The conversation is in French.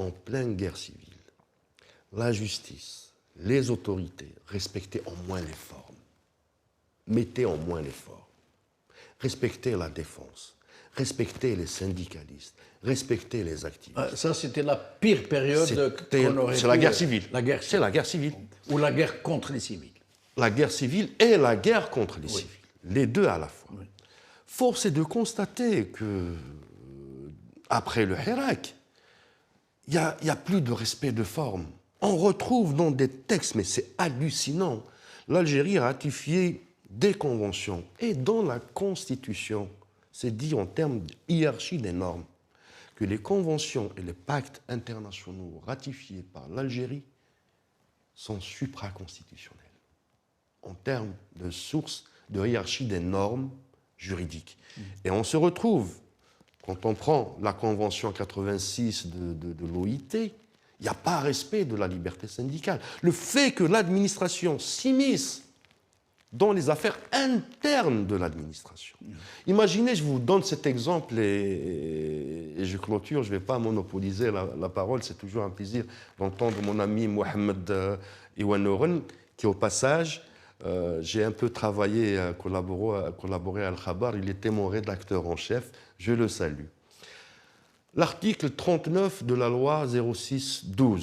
en pleine guerre civile. La justice, les autorités, respectez au moins les formes. Mettez au moins les formes. Respectez la défense. Respectez les syndicalistes. Respectez les activistes. Ça, c'était la pire période qu'on aurait. C'est la guerre civile. C'est la guerre civile. Ou la guerre contre les civils. La guerre civile et la guerre contre les civils. Les deux à la fois. Oui. Force est de constater que, après le Hirak, il n'y a plus de respect de forme. On retrouve dans des textes, mais c'est hallucinant, l'Algérie a ratifié des conventions. Et dans la Constitution, c'est dit en termes de hiérarchie des normes, que les conventions et les pactes internationaux ratifiés par l'Algérie sont supraconstitutionnels, en termes de source de hiérarchie des normes juridiques. Et on se retrouve, quand on prend la Convention 86 de l'OIT, il n'y a pas respect de la liberté syndicale. Le fait que l'administration s'immisce dans les affaires internes de l'administration. Imaginez, je vous donne cet exemple et je clôture, je ne vais pas monopoliser la parole, c'est toujours un plaisir d'entendre mon ami Mohamed Iwanouren, qui au passage, j'ai un peu travaillé, collaboré à Al-Khabar, il était mon rédacteur en chef, je le salue. L'article 39 de la loi 06-12